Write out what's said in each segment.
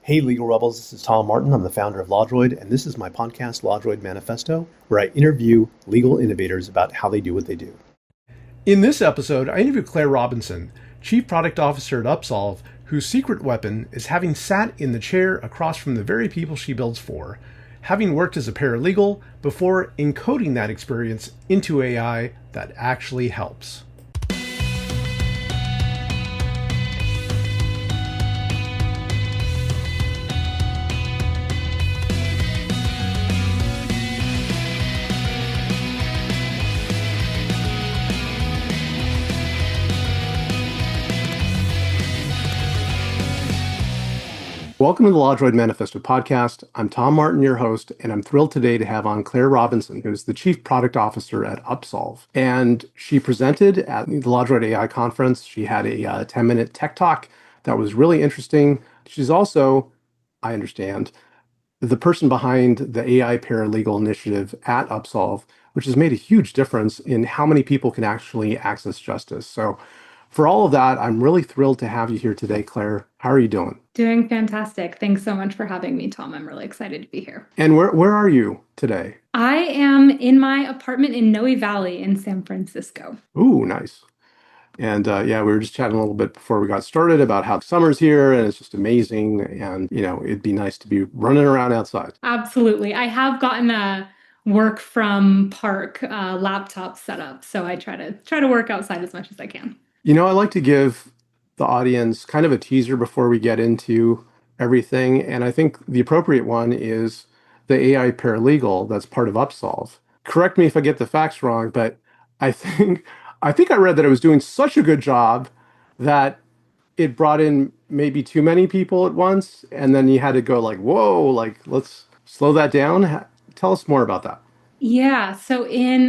Hey, Legal Rebels, this is Tom Martin. I'm the founder of LawDroid, and this is my podcast, LawDroid Manifesto, where I interview legal innovators about how they do what they do. In this episode, I interview Claire Robinson, Chief Product Officer at Upsolve, whose secret weapon is having sat in the chair across from the very people she builds for, having worked as a paralegal before encoding that experience into AI that actually helps. Welcome to the LawDroid Manifesto podcast. I'm Tom Martin, your host, and I'm thrilled today to have on Claire Robinson, who's the Chief Product Officer at Upsolve. And she presented at the LawDroid AI conference. She had a 10-minute tech talk that was really interesting. She's also, I understand, the person behind the AI Paralegal initiative at Upsolve, which has made a huge difference in how many people can actually access justice. So for all of that, I'm really thrilled to have you here today, Claire. How are you doing? Doing fantastic. Thanks so much for having me, Tom. I'm really excited to be here. And where are you today? I am in my apartment in Noe Valley in San Francisco. Ooh, nice. And we were just chatting a little bit before we got started about how summer's here and it's just amazing. And, it'd be nice to be running around outside. Absolutely. I have gotten a work from park laptop set up, so I try to work outside as much as I can. I like to give the audience kind of a teaser before we get into everything. And I think the appropriate one is the AI paralegal that's part of Upsolve. Correct me if I get the facts wrong, but I think I read that it was doing such a good job that it brought in maybe too many people at once. And then you had to go like, whoa, like, let's slow that down. Tell us more about that. Yeah, so in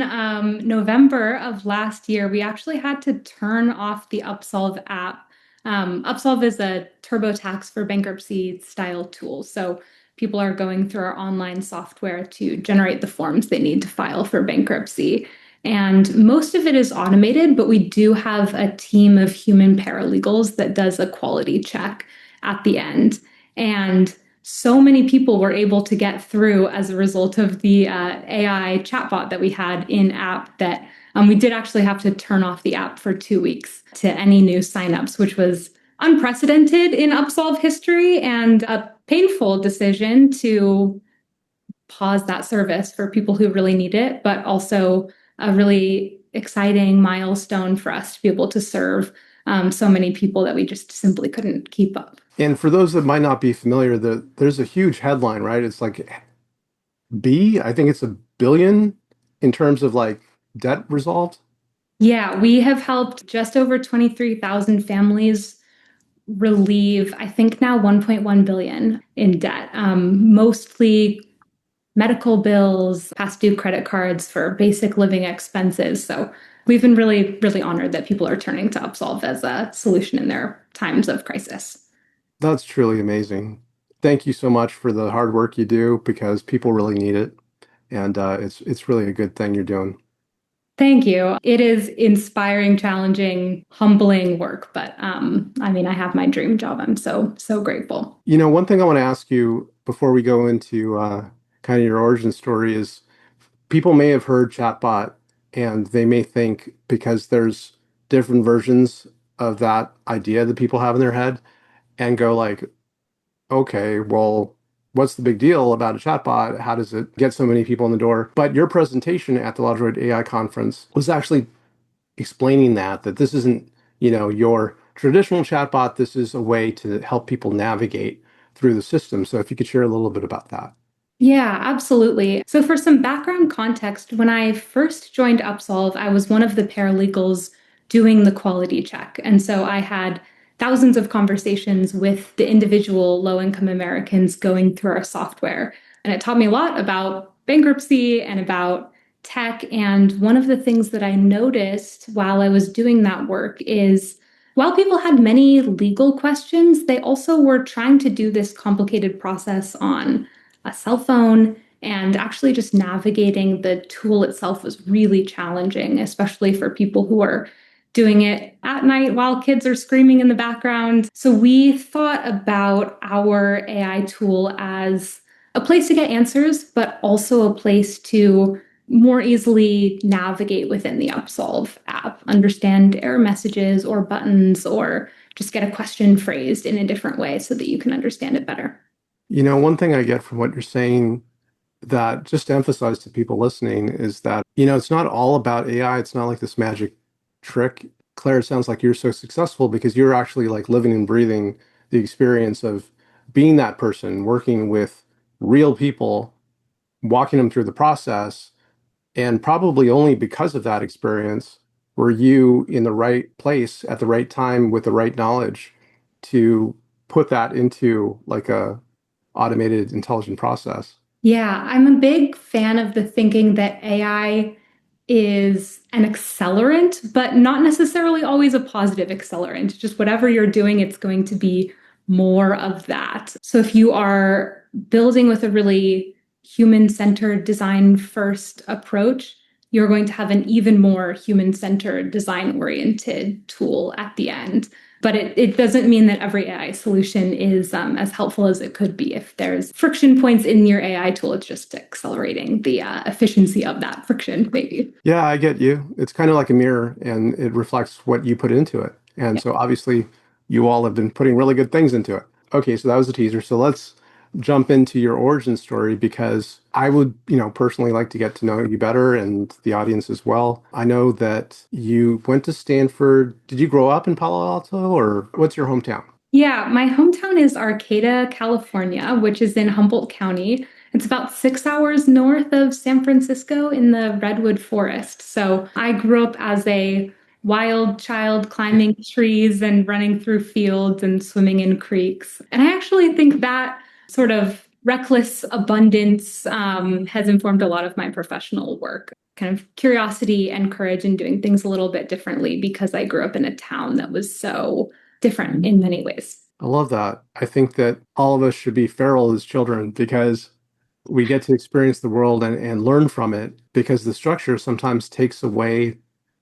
November of last year, we actually had to turn off the Upsolve app. Upsolve is a TurboTax for bankruptcy style tool. So people are going through our online software to generate the forms they need to file for bankruptcy. And most of it is automated, but we do have a team of human paralegals that does a quality check at the end. And so many people were able to get through as a result of the AI chatbot that we had in app that we did actually have to turn off the app for 2 weeks to any new signups, which was unprecedented in Upsolve history and a painful decision to pause that service for people who really need it, but also a really exciting milestone for us to be able to serve so many people that we just simply couldn't keep up. And for those that might not be familiar, there's a huge headline, right? It's like I think it's $1 billion in terms of like debt resolved. Yeah, we have helped just over 23,000 families relieve, I think now 1.1 billion in debt, mostly medical bills, past due credit cards for basic living expenses. So we've been really, really honored that people are turning to Upsolve as a solution in their times of crisis. That's truly amazing. Thank you so much for the hard work you do because people really need it. And it's really a good thing you're doing. Thank you. It is inspiring, challenging, humbling work, but I have my dream job. I'm so grateful. One thing I want to ask you before we go into kind of your origin story is people may have heard chatbot and they may think because there's different versions of that idea that people have in their head and go like, okay, well, what's the big deal about a chatbot? How does it get so many people in the door? But your presentation at the LawDroid AI conference was actually explaining that this isn't, your traditional chatbot. This is a way to help people navigate through the system. So if you could share a little bit about that. Yeah, absolutely. So for some background context, when I first joined Upsolve, I was one of the paralegals doing the quality check. And so I had thousands of conversations with the individual low-income Americans going through our software. And it taught me a lot about bankruptcy and about tech. And one of the things that I noticed while I was doing that work is while people had many legal questions, they also were trying to do this complicated process on a cell phone, and actually just navigating the tool itself was really challenging, especially for people who are doing it at night while kids are screaming in the background. So we thought about our AI tool as a place to get answers, but also a place to more easily navigate within the Upsolve app, understand error messages or buttons, or just get a question phrased in a different way so that you can understand it better. One thing I get from what you're saying that just to emphasize to people listening is that, it's not all about AI. It's not like this magic trick. Claire, it sounds like you're so successful because you're actually like living and breathing the experience of being that person, working with real people, walking them through the process. And probably only because of that experience were you in the right place at the right time with the right knowledge to put that into like a automated intelligent process. Yeah, I'm a big fan of the thinking that AI is an accelerant, but not necessarily always a positive accelerant. Just whatever you're doing, it's going to be more of that. So if you are building with a really human-centered design-first approach, you're going to have an even more human-centered design-oriented tool at the end. But it doesn't mean that every AI solution is as helpful as it could be. If there's friction points in your AI tool, it's just accelerating the efficiency of that friction, maybe. Yeah, I get you. It's kind of like a mirror and it reflects what you put into it. And Yeah. so obviously you all have been putting really good things into it. Okay, so that was a teaser. So let's jump into your origin story because I would, personally like to get to know you better and the audience as well. I know that you went to Stanford. Did you grow up in Palo Alto or what's your hometown? Yeah, my hometown is Arcata, California, which is in Humboldt County. It's about 6 hours north of San Francisco in the Redwood Forest. So I grew up as a wild child climbing trees and running through fields and swimming in creeks. And I actually think that sort of reckless abundance has informed a lot of my professional work. Kind of curiosity and courage in doing things a little bit differently because I grew up in a town that was so different in many ways. I love that. I think that all of us should be feral as children because we get to experience the world and learn from it because the structure sometimes takes away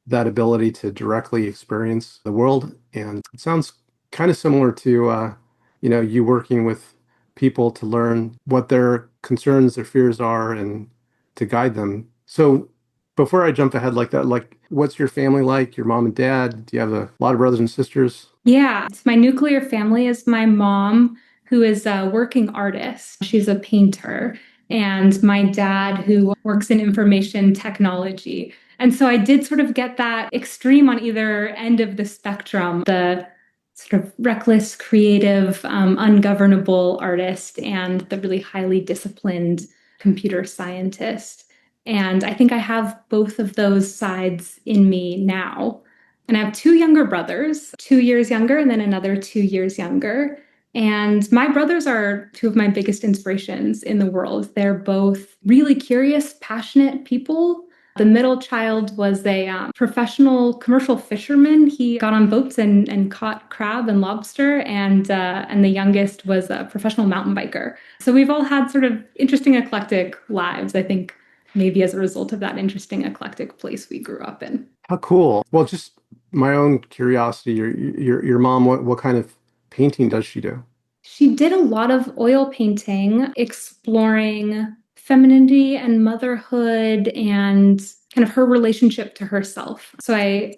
that ability to directly experience the world. And it sounds kind of similar to, you working with people to learn what their concerns, their fears are, and to guide them. So before I jump ahead like that, like what's your family like? Your mom and dad? Do you have a lot of brothers and sisters? Yeah, my nuclear family is my mom, who is a working artist. She's a painter, and my dad, who works in information technology. And so I did sort of get that extreme on either end of the spectrum, the sort of reckless, creative, ungovernable artist, and the really highly disciplined computer scientist. And I think I have both of those sides in me now. And I have two younger brothers, 2 years younger, and then another 2 years younger. And my brothers are two of my biggest inspirations in the world. They're both really curious, passionate people. The middle child was a professional commercial fisherman. He got on boats and caught crab and lobster, and the youngest was a professional mountain biker. So we've all had sort of interesting, eclectic lives. I think maybe as a result of that interesting, eclectic place we grew up in. How cool. Well, just my own curiosity, your mom, what kind of painting does she do? She did a lot of oil painting, exploring femininity and motherhood and kind of her relationship to herself. So I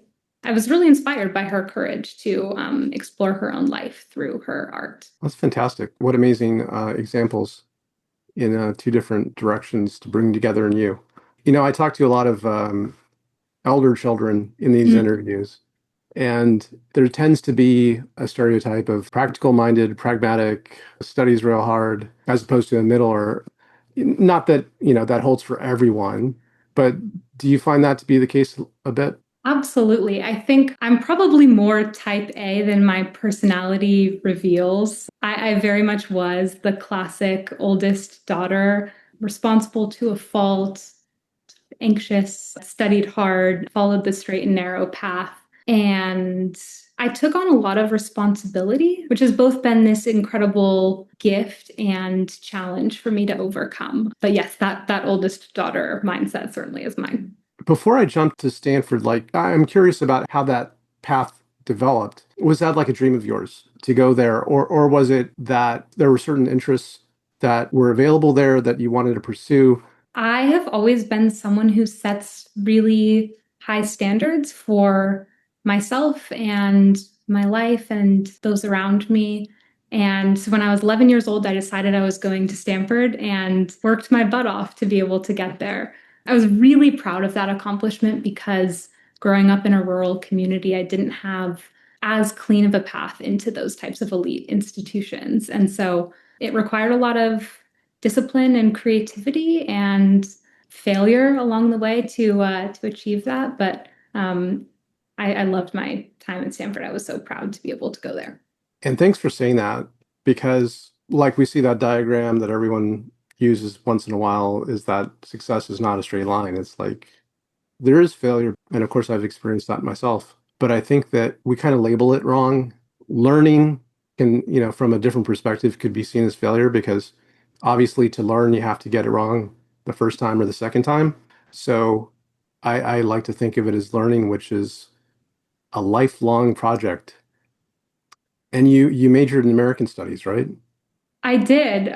was really inspired by her courage to explore her own life through her art. That's fantastic. What amazing examples in two different directions to bring together in you. I talk to a lot of elder children in these interviews, and there tends to be a stereotype of practical minded, pragmatic, studies real hard, as opposed to a middle or not that, that holds for everyone. But do you find that to be the case a bit? Absolutely. I think I'm probably more type A than my personality reveals. I very much was the classic oldest daughter, responsible to a fault, anxious, studied hard, followed the straight and narrow path. And I took on a lot of responsibility, which has both been this incredible gift and challenge for me to overcome. But yes, that oldest daughter mindset certainly is mine. Before I jump to Stanford, like I'm curious about how that path developed, was that like a dream of yours to go there? Or was it that there were certain interests that were available there that you wanted to pursue? I have always been someone who sets really high standards for myself and my life and those around me. And so when I was 11 years old, I decided I was going to Stanford and worked my butt off to be able to get there. I was really proud of that accomplishment because growing up in a rural community, I didn't have as clean of a path into those types of elite institutions. And so it required a lot of discipline and creativity and failure along the way to achieve that. But I loved my time at Stanford. I was so proud to be able to go there. And thanks for saying that, because like we see that diagram that everyone uses once in a while, is that success is not a straight line. It's like there is failure. And of course, I've experienced that myself. But I think that we kind of label it wrong. Learning can, from a different perspective, could be seen as failure because obviously to learn, you have to get it wrong the first time or the second time. So I like to think of it as learning, which is a lifelong project. And you majored in American studies, right? I did.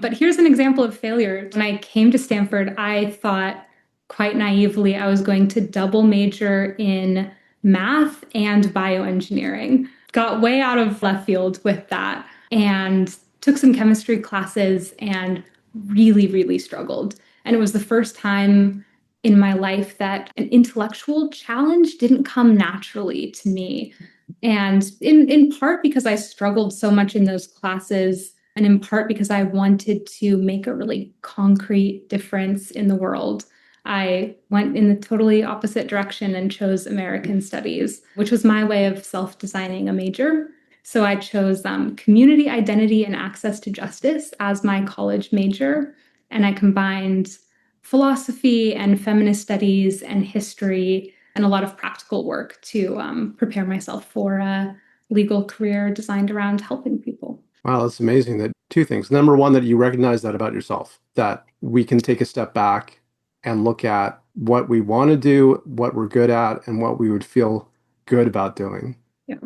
But here's an example of failure. When I came to Stanford, I thought quite naively I was going to double major in math and bioengineering. Got way out of left field with that and took some chemistry classes and really, really struggled. And it was the first time in my life that an intellectual challenge didn't come naturally to me. And in part because I struggled so much in those classes, and in part because I wanted to make a really concrete difference in the world, I went in the totally opposite direction and chose American Studies, which was my way of self-designing a major. So I chose community identity and access to justice as my college major, and I combined philosophy and feminist studies and history and a lot of practical work to prepare myself for a legal career designed around helping people. Wow, that's amazing. That two things. Number one, that you recognize that about yourself, that we can take a step back and look at what we want to do, what we're good at, and what we would feel good about doing. Yeah.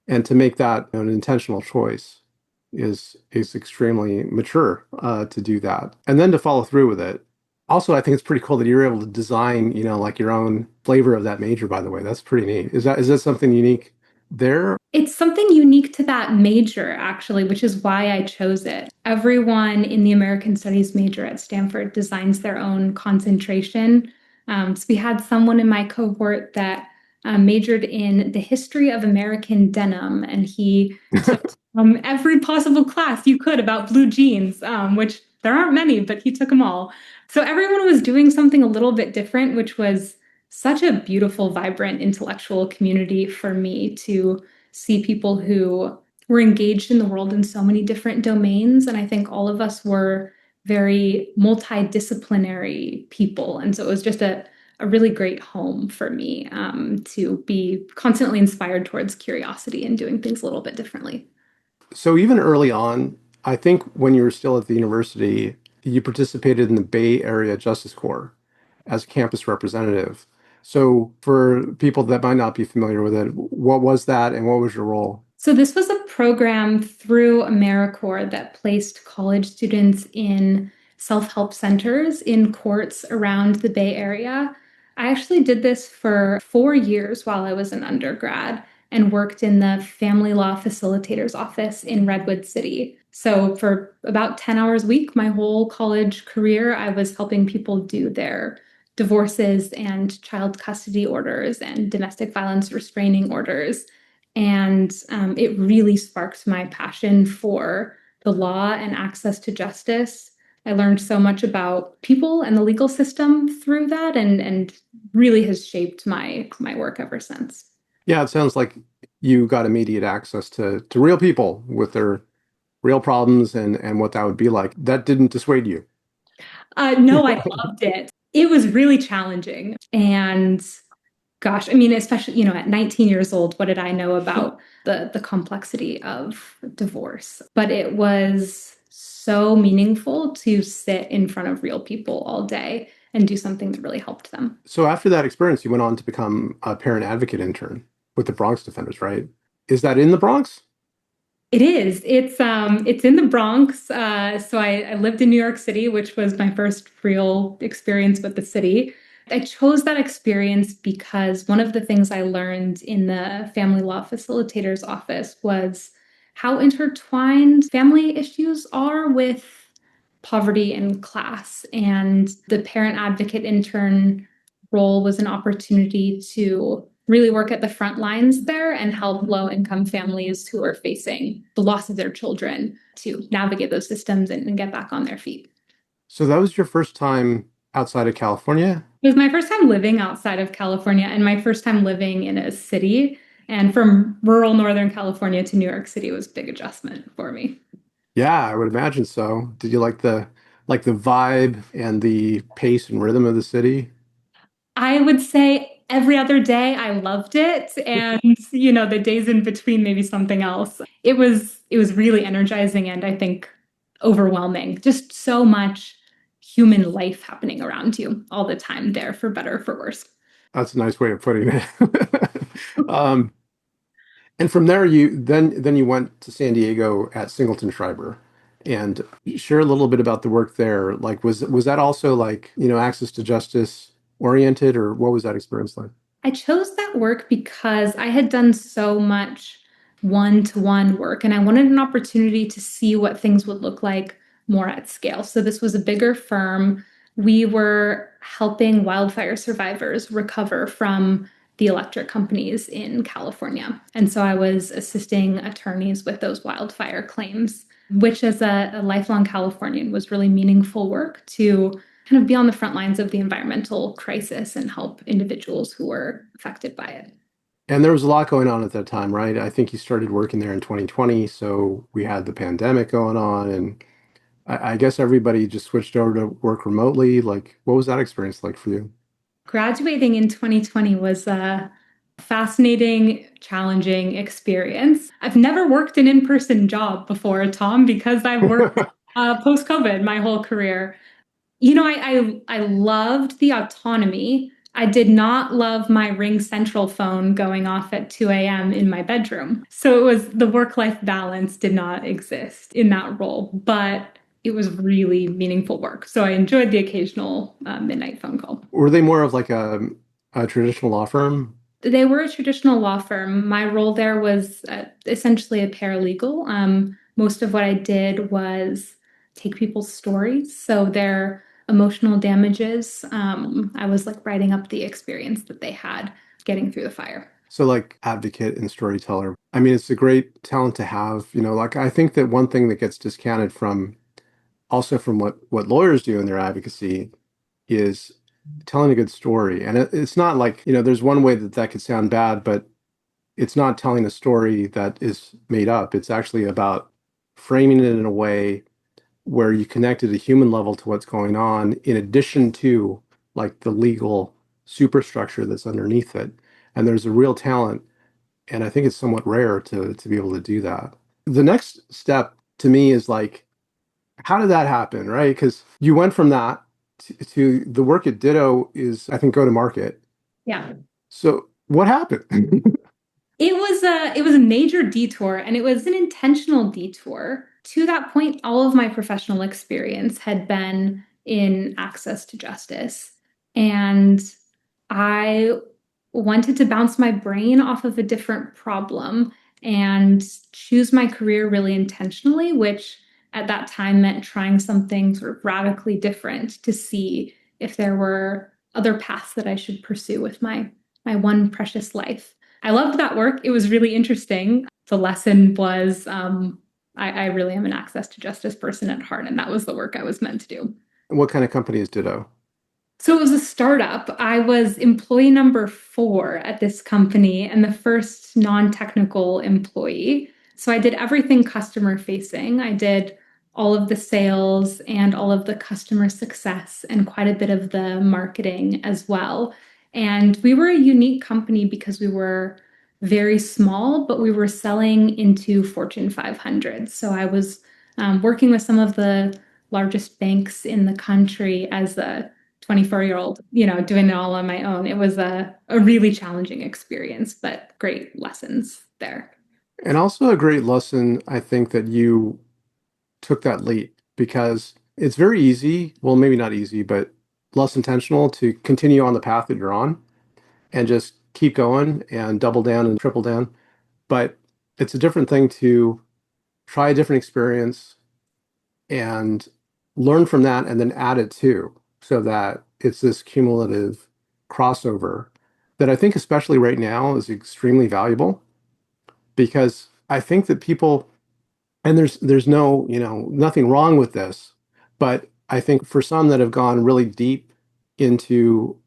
And to make that an intentional choice is extremely mature to do that. And then to follow through with it. Also, I think it's pretty cool that you're able to design, like your own flavor of that major, by the way. That's pretty neat. Is that something unique there? It's something unique to that major, actually, which is why I chose it. Everyone in the American Studies major at Stanford designs their own concentration. So we had someone in my cohort that majored in the history of American denim, and he took every possible class you could about blue jeans, which there aren't many, but he took them all. So everyone was doing something a little bit different, which was such a beautiful, vibrant intellectual community for me to see people who were engaged in the world in so many different domains. And I think all of us were very multidisciplinary people. And so it was just a really great home for me to be constantly inspired towards curiosity and doing things a little bit differently. So even early on, I think when you were still at the university, you participated in the Bay Area Justice Corps as a campus representative. So for people that might not be familiar with it, what was that and what was your role? So this was a program through AmeriCorps that placed college students in self-help centers in courts around the Bay Area. I actually did this for 4 years while I was an undergrad and worked in the family law facilitator's office in Redwood City. So for about 10 hours a week, my whole college career, I was helping people do their divorces and child custody orders and domestic violence restraining orders. And it really sparked my passion for the law and access to justice. I learned so much about people and the legal system through that, and really has shaped my work ever since. Yeah, it sounds like you got immediate access to real people with their real problems and what that would be like. That didn't dissuade you. No, I loved it. It was really challenging. And gosh, I mean, especially, at 19 years old, what did I know about the complexity of divorce? But it was so meaningful to sit in front of real people all day and do something that really helped them. So after that experience, you went on to become a parent advocate intern. with the Bronx Defenders, right? Is that in the Bronx? It is. It's in the Bronx. So I lived in New York City, which was my first real experience with the city. I chose that experience because one of the things I learned in the family law facilitator's office was how intertwined family issues are with poverty and class. And the parent advocate intern role was an opportunity to really work at the front lines there and help low income families who are facing the loss of their children to navigate those systems and get back on their feet. So that was your first time outside of California? It was my first time living outside of California and my first time living in a city. And from rural Northern California to New York City was a big adjustment for me. Yeah, I would imagine so. Did you like the vibe and the pace and rhythm of the city? I would say every other day I loved it. And, the days in between, maybe something else. It was really energizing and I think overwhelming. Just so much human life happening around you all the time there, for better or for worse. That's a nice way of putting it. Um, and from there, then you went to San Diego at Singleton Schreiber, and share a little bit about the work there. Like, was that also like access to justice oriented, or what was that experience like? I chose that work because I had done so much one-to-one work and I wanted an opportunity to see what things would look like more at scale. So this was a bigger firm. We were helping wildfire survivors recover from the electric companies in California. And so I was assisting attorneys with those wildfire claims, which as a lifelong Californian was really meaningful work to kind of be on the front lines of the environmental crisis and help individuals who were affected by it. And there was a lot going on at that time, right? I think you started working there in 2020, so we had the pandemic going on, and I guess everybody just switched over to work remotely. Like, what was that experience like for you? Graduating in 2020 was a fascinating, challenging experience. I've never worked an in-person job before, Tom, because I've worked post-COVID my whole career. I loved the autonomy. I did not love my Ring Central phone going off at 2 a.m. in my bedroom. So it was the work-life balance did not exist in that role, but it was really meaningful work. So I enjoyed the occasional midnight phone call. Were they more of like a traditional law firm? They were a traditional law firm. My role there was essentially a paralegal. Most of what I did was take people's stories. So their emotional damages, I was like writing up the experience that they had getting through the fire. So like advocate and storyteller. I mean, it's a great talent to have. Like I think that one thing that gets discounted from also from what lawyers do in their advocacy is telling a good story. And it's not like, there's one way that that could sound bad, but it's not telling a story that is made up. It's actually about framing it in a way where you connect at a human level to what's going on, in addition to like the legal superstructure that's underneath it. And there's a real talent, and I think it's somewhat rare to be able to do that. The next step to me is like, how did that happen, right? Because you went from that to the work at Ditto is, I think, go to market. Yeah. So what happened? It was a major detour and it was an intentional detour. To that point, all of my professional experience had been in access to justice. And I wanted to bounce my brain off of a different problem and choose my career really intentionally, which at that time meant trying something sort of radically different to see if there were other paths that I should pursue with my one precious life. I loved that work. It was really interesting. The lesson was I really am an access to justice person at heart, and that was the work I was meant to do. What kind of company is Ditto? So it was a startup. I was employee number 4 at this company and the first non-technical employee. So I did everything customer facing. I did all of the sales and all of the customer success and quite a bit of the marketing as well. And we were a unique company because we were very small, but we were selling into Fortune 500. So I was working with some of the largest banks in the country as a 24-year-old, doing it all on my own. It was a really challenging experience, but great lessons there. And also a great lesson, I think, that you took that leap, because it's very easy, well, maybe not easy, but less intentional to continue on the path that you're on and just keep going and double down and triple down. But it's a different thing to try a different experience and learn from that and then add it to, so that it's this cumulative crossover that I think, especially right now, is extremely valuable. Because I think that people, and there's no, nothing wrong with this, but I think for some that have gone really deep into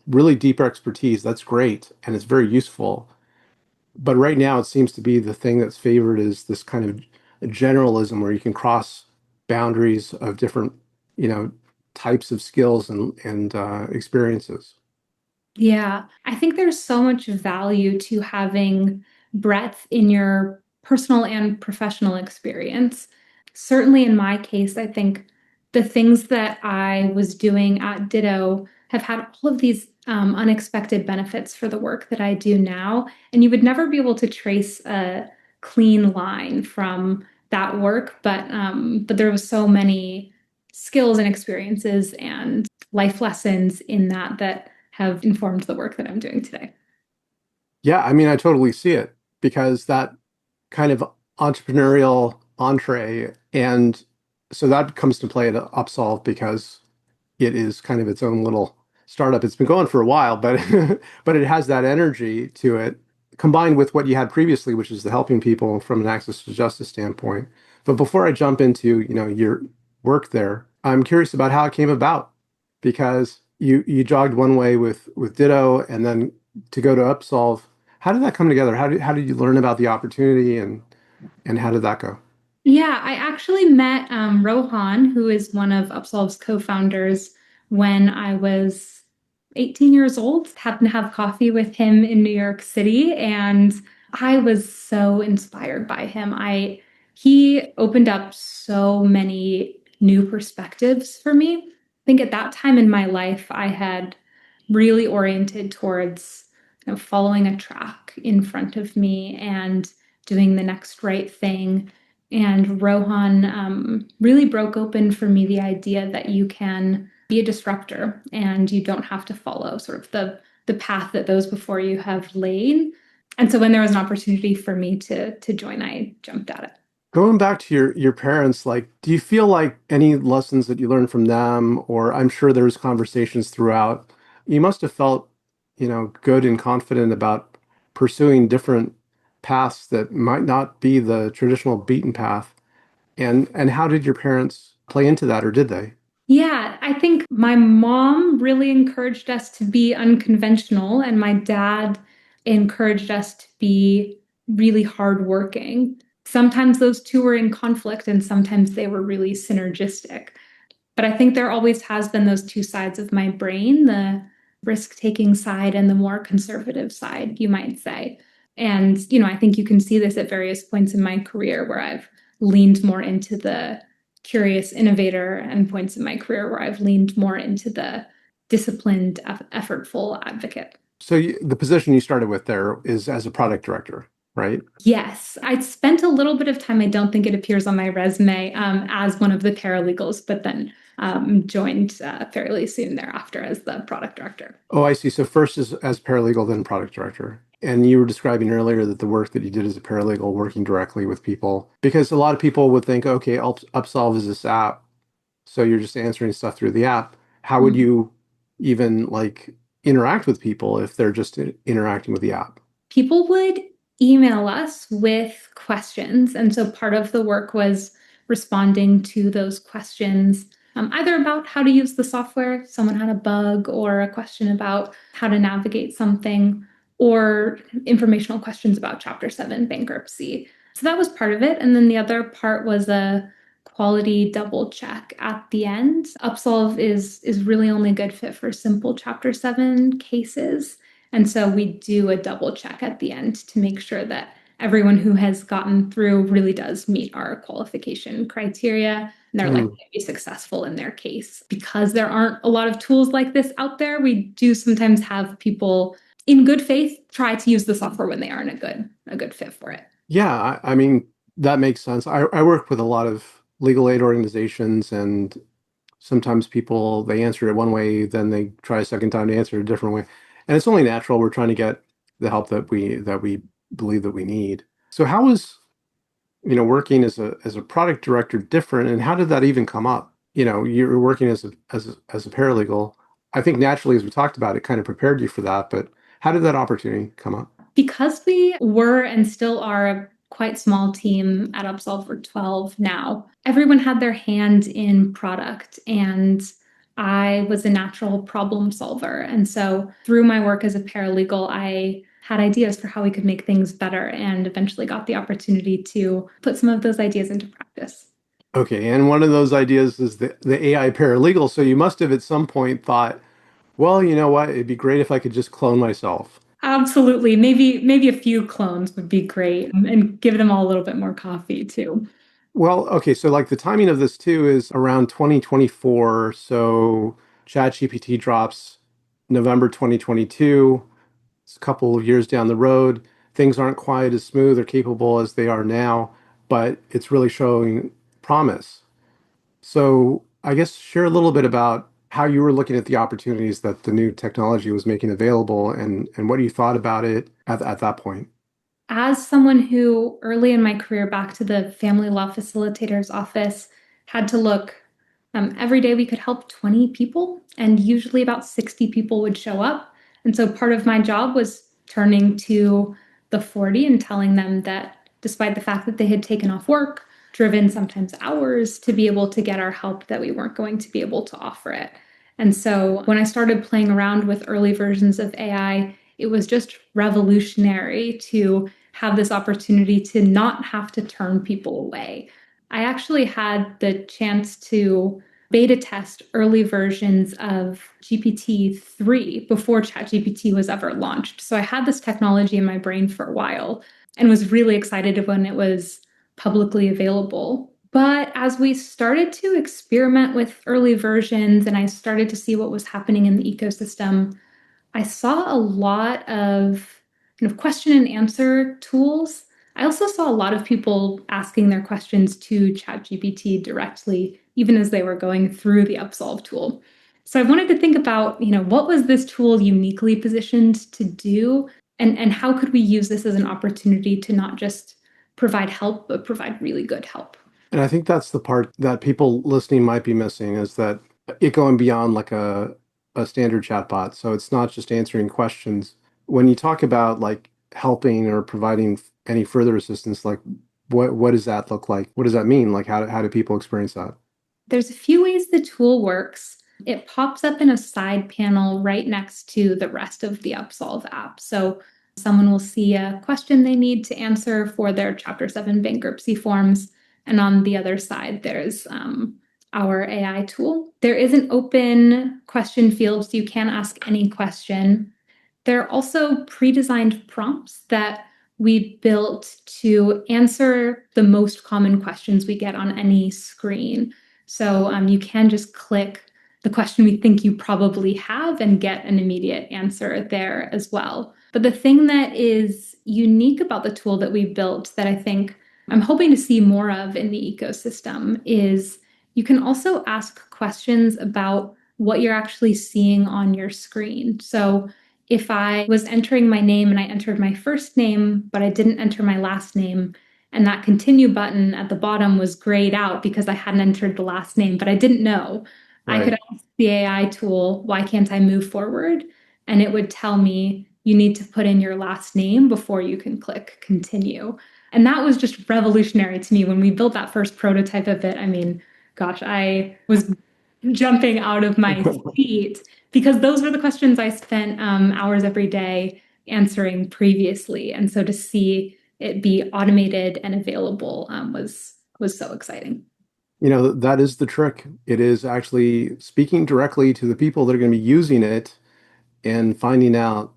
really deeper expertise, that's great and it's very useful. But right now it seems to be the thing that's favored is this kind of generalism where you can cross boundaries of different, you know, types of skills and experiences. Yeah, I think there's so much value to having breadth in your personal and professional experience. Certainly in my case, I think the things that I was doing at Ditto have had all of these unexpected benefits for the work that I do now. And you would never be able to trace a clean line from that work, but there was so many skills and experiences and life lessons in that have informed the work that I'm doing today. Yeah, I mean, I totally see it, because that kind of entrepreneurial entree, and so that comes to play at Upsolve, because it is kind of its own little startup. It's been going for a while, but but it has that energy to it, combined with what you had previously, which is the helping people from an access to justice standpoint. But before I jump into, your work there, I'm curious about how it came about, because you jogged one way with Ditto, and then to go to Upsolve. How did that come together? How did you learn about the opportunity, and how did that go? Yeah, I actually met Rohan, who is one of Upsolve's co-founders, when I was 18 years old. Happened to have coffee with him in New York City, and I was so inspired by him. He opened up so many new perspectives for me. I think at that time in my life, I had really oriented towards following a track in front of me and doing the next right thing. And Rohan really broke open for me the idea that you can be a disruptor and you don't have to follow sort of the path that those before you have laid. And so when there was an opportunity for me to join, I jumped at it. Going back to your parents, like, do you feel like any lessons that you learned from them, or I'm sure there was conversations throughout, you must have felt, good and confident about pursuing different paths that might not be the traditional beaten path. And how did your parents play into that, or did they? Yeah, I think my mom really encouraged us to be unconventional, and my dad encouraged us to be really hardworking. Sometimes those two were in conflict, and sometimes they were really synergistic. But I think there always has been those two sides of my brain, the risk-taking side and the more conservative side, you might say. And, I think you can see this at various points in my career where I've leaned more into the curious innovator and points in my career where I've leaned more into the disciplined, effortful advocate. So the position you started with there is as a product director, right? Yes, I spent a little bit of time, I don't think it appears on my resume, as one of the paralegals, but then joined fairly soon thereafter as the product director. Oh, I see. So first as paralegal, then product director. And you were describing earlier that the work that you did as a paralegal, working directly with people, because a lot of people would think, okay, Upsolve is this app, so you're just answering stuff through the app. How would Mhm. you even like interact with people if they're just interacting with the app? People would email us with questions. And so part of the work was responding to those questions, either about how to use the software, someone had a bug, or a question about how to navigate something, or informational questions about Chapter 7 bankruptcy. So that was part of it. And then the other part was a quality double check at the end. Upsolve is really only a good fit for simple Chapter 7 cases. And so we do a double check at the end to make sure that everyone who has gotten through really does meet our qualification criteria. and they're likely to be successful in their case. Because there aren't a lot of tools like this out there, we do sometimes have people in good faith try to use the software when they aren't a good fit for it. Yeah, I mean, that makes sense. I work with a lot of legal aid organizations, and sometimes people, they answer it one way, then they try a second time to answer it a different way. And it's only natural. We're trying to get the help that we believe that we need. So how is, working as a product director different, and how did that even come up? You're working as a paralegal. I think naturally, as we talked about, it kind of prepared you for that, but how did that opportunity come up? Because we were and still are a quite small team at Upsolve, for 12 now, everyone had their hand in product, and I was a natural problem solver. And so through my work as a paralegal, I had ideas for how we could make things better and eventually got the opportunity to put some of those ideas into practice. Okay, and one of those ideas is the AI paralegal. So you must have at some point thought, well, you know what? It'd be great if I could just clone myself. Absolutely. Maybe a few clones would be great, and give them all a little bit more coffee too. Well, okay, so like the timing of this too is around 2024. So ChatGPT drops November 2022. It's a couple of years down the road. Things aren't quite as smooth or capable as they are now, but it's really showing promise. So I guess share a little bit about how you were looking at the opportunities that the new technology was making available, and what you thought about it at that point. As someone who early in my career back to the family law facilitator's office had to look every day, we could help 20 people, and usually about 60 people would show up. And so part of my job was turning to the 40 and telling them that despite the fact that they had taken off work, driven sometimes hours to be able to get our help, that we weren't going to be able to offer it. And so when I started playing around with early versions of AI, it was just revolutionary to have this opportunity to not have to turn people away. I actually had the chance to beta test early versions of GPT-3 before ChatGPT was ever launched. So I had this technology in my brain for a while and was really excited when it was publicly available. But as we started to experiment with early versions and I started to see what was happening in the ecosystem, I saw a lot of question and answer tools. I also saw a lot of people asking their questions to ChatGPT directly, even as they were going through the Upsolve tool. So I wanted to think about, what was this tool uniquely positioned to do, and how could we use this as an opportunity to not just provide help, but provide really good help. And I think that's the part that people listening might be missing, is that it going beyond like a standard chatbot. So it's not just answering questions. When you talk about like helping or providing any further assistance, like what does that look like? What does that mean? Like how do people experience that? There's a few ways the tool works. It pops up in a side panel right next to the rest of the Upsolve app. So someone will see a question they need to answer for their Chapter 7 bankruptcy forms. And on the other side, there's our AI tool. There is an open question field, so you can ask any question. There are also pre-designed prompts that we built to answer the most common questions we get on any screen. So you can just click the question we think you probably have and get an immediate answer there as well. But the thing that is unique about the tool that we built that I think I'm hoping to see more of in the ecosystem is you can also ask questions about what you're actually seeing on your screen. So if I was entering my name and I entered my first name, but I didn't enter my last name, and that continue button at the bottom was grayed out because I hadn't entered the last name, but I didn't know, I could Right. ask the AI tool, why can't I move forward? And it would tell me, you need to put in your last name before you can click continue. And that was just revolutionary to me when we built that first prototype of it. I mean, gosh, I was jumping out of my seat because those were the questions I spent hours every day answering previously. And so to see it be automated and available was so exciting. That is the trick. It is actually speaking directly to the people that are going to be using it and finding out,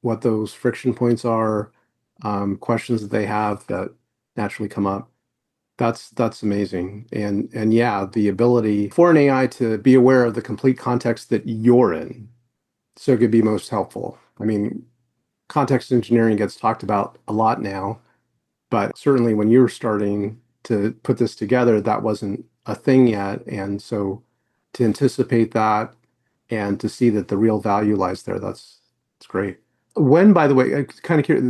what those friction points are, questions that they have that naturally come up. That's amazing. And yeah, the ability for an AI to be aware of the complete context that you're in, so it could be most helpful. I mean, context engineering gets talked about a lot now, but certainly when you were starting to put this together, that wasn't a thing yet. And so to anticipate that and to see that the real value lies there, that's great. When, by the way, I'm kind of curious,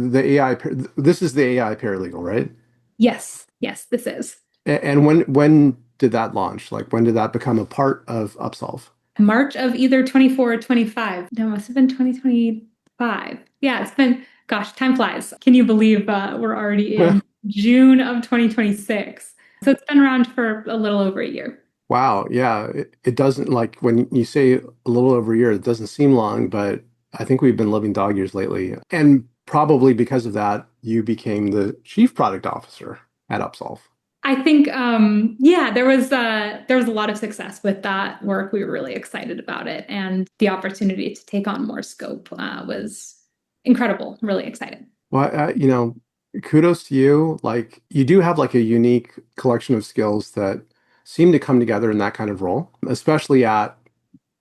this is the AI paralegal, right? Yes, yes, this is. And when did that launch? Like when did that become a part of Upsolve? March of either 24 or 25. No, it must have been 2025. Yeah, it's been, gosh, time flies. Can you believe we're already in June of 2026? So it's been around for a little over a year. Wow, yeah, it doesn't, like when you say a little over a year, it doesn't seem long, but I think we've been living dog years lately. And probably because of that, you became the chief product officer at Upsolve. I think, yeah, there was a lot of success with that work. We were really excited about it, and the opportunity to take on more scope was incredible. Really excited. Well, kudos to you. Like you do have like a unique collection of skills that seem to come together in that kind of role, especially at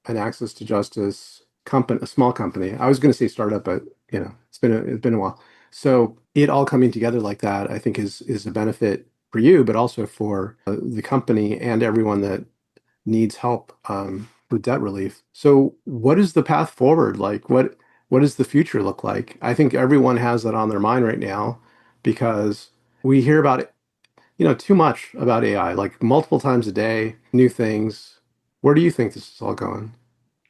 an access to justice company, a small company. I was going to say startup, but it's been a while. So it all coming together like that, I think is a benefit for you, but also for the company and everyone that needs help with debt relief. So what is the path forward? Like what does the future look like? I think everyone has that on their mind right now because we hear about it, too much about AI, like multiple times a day, new things. Where do you think this is all going?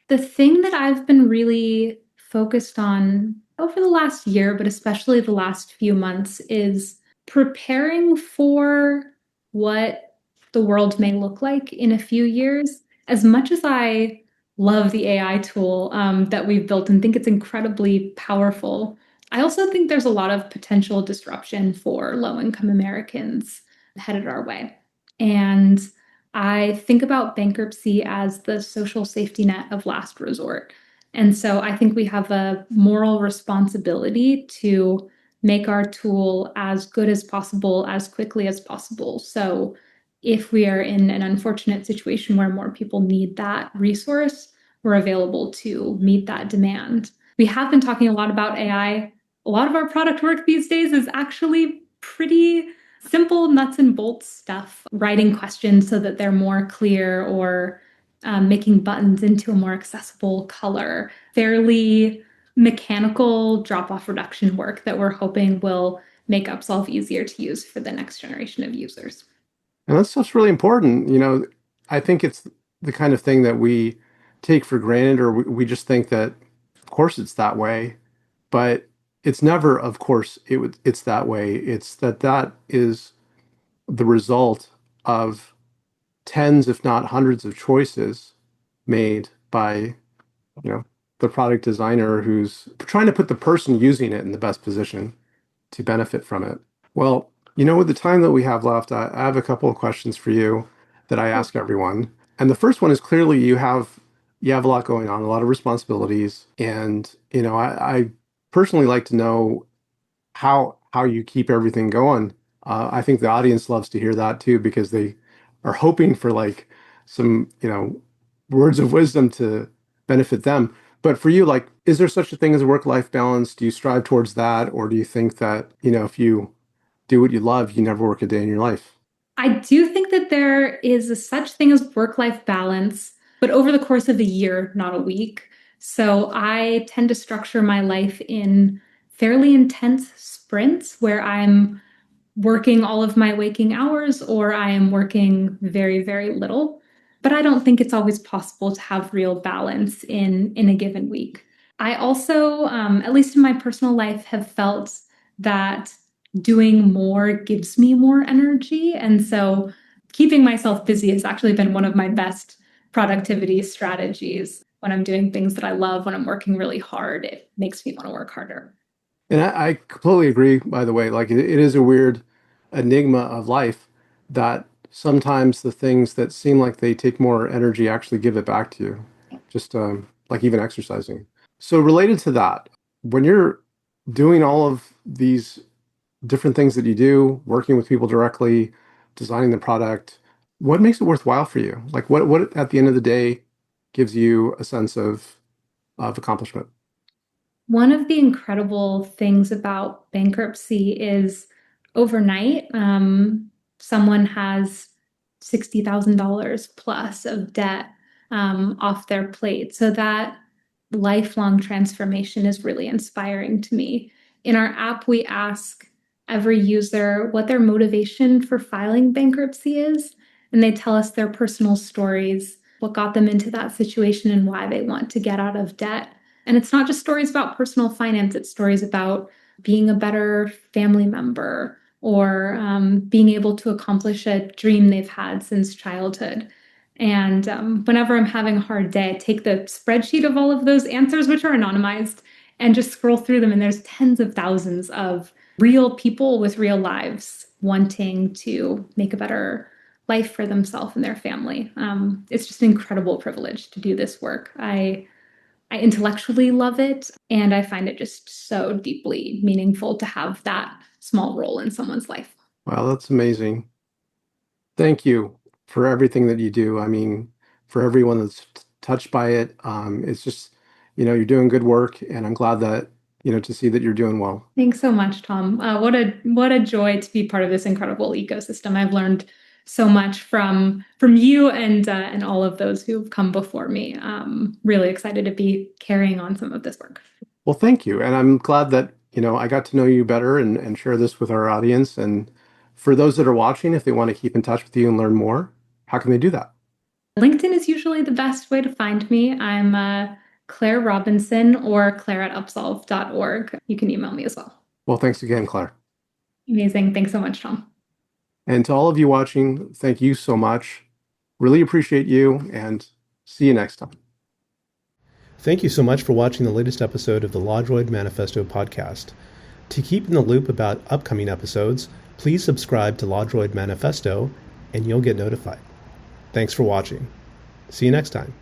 The thing that I've been really focused on over the last year, but especially the last few months, is preparing for what the world may look like in a few years. As much as I love the AI tool that we've built and think it's incredibly powerful, I also think there's a lot of potential disruption for low-income Americans headed our way. And I think about bankruptcy as the social safety net of last resort. And so I think we have a moral responsibility to make our tool as good as possible, as quickly as possible. So if we are in an unfortunate situation where more people need that resource, we're available to meet that demand. We have been talking a lot about AI. A lot of our product work these days is actually pretty simple nuts and bolts stuff, writing questions so that they're more clear or making buttons into a more accessible color, fairly mechanical drop-off reduction work that we're hoping will make Upsolve easier to use for the next generation of users. And that stuff's really important. I think it's the kind of thing that we take for granted, or we just think that, of course, it's that way. But it's never, of course, it's that way. It's that is the result of tens, if not hundreds, of choices made by, you know, the product designer who's trying to put the person using it in the best position to benefit from it. Well, with the time that we have left, I have a couple of questions for you that I ask everyone. And the first one is clearly you have a lot going on, a lot of responsibilities. And, I personally like to know how you keep everything going. I think the audience loves to hear that too, because they are hoping for like some, words of wisdom to benefit them. But for you, like, is there such a thing as a work-life balance? Do you strive towards that? Or do you think that, if you do what you love, you never work a day in your life? I do think that there is a such thing as work-life balance, but over the course of a year, not a week. So I tend to structure my life in fairly intense sprints where I'm working all of my waking hours or I am working very, very little. But I don't think it's always possible to have real balance in a given week. I also, at least in my personal life, have felt that doing more gives me more energy. And so keeping myself busy has actually been one of my best productivity strategies. When I'm doing things that I love, when I'm working really hard, it makes me want to work harder. And I completely agree, by the way. Like, it is a weird enigma of life that sometimes the things that seem like they take more energy actually give it back to you, just like even exercising. So, related to that, when you're doing all of these different things that you do, working with people directly, designing the product. What makes it worthwhile for you? Like what at the end of the day gives you a sense of accomplishment? One of the incredible things about bankruptcy is overnight, someone has $60,000 plus of debt off their plate. So that lifelong transformation is really inspiring to me. In our app, we ask every user what their motivation for filing bankruptcy is, and they tell us their personal stories, what got them into that situation, and why they want to get out of debt. And it's not just stories about personal finance, it's stories about being a better family member or being able to accomplish a dream they've had since childhood. And whenever I'm having a hard day, I take the spreadsheet of all of those answers, which are anonymized, and just scroll through them. And there's tens of thousands of real people with real lives wanting to make a better life for themselves and their family. It's just an incredible privilege to do this work. I intellectually love it, and I find it just so deeply meaningful to have that small role in someone's life. Wow, that's amazing. Thank you for everything that you do. I mean, for everyone that's touched by it, it's just, you're doing good work, and I'm glad that, to see that you're doing well. Thanks so much, Tom. What a joy to be part of this incredible ecosystem. I've learned so much from you and all of those who've come before me. Really excited to be carrying on some of this work. Well, thank you. And I'm glad that, I got to know you better and share this with our audience. And for those that are watching, if they want to keep in touch with you and learn more, how can they do that? LinkedIn is usually the best way to find me. I'm Claire Robinson or claire@upsolve.org. You can email me as well. Well, thanks again, Claire. Amazing. Thanks so much, Tom. And to all of you watching, thank you so much. Really appreciate you, and see you next time. Thank you so much for watching the latest episode of the LawDroid Manifesto podcast. To keep in the loop about upcoming episodes, please subscribe to LawDroid Manifesto and you'll get notified. Thanks for watching. See you next time.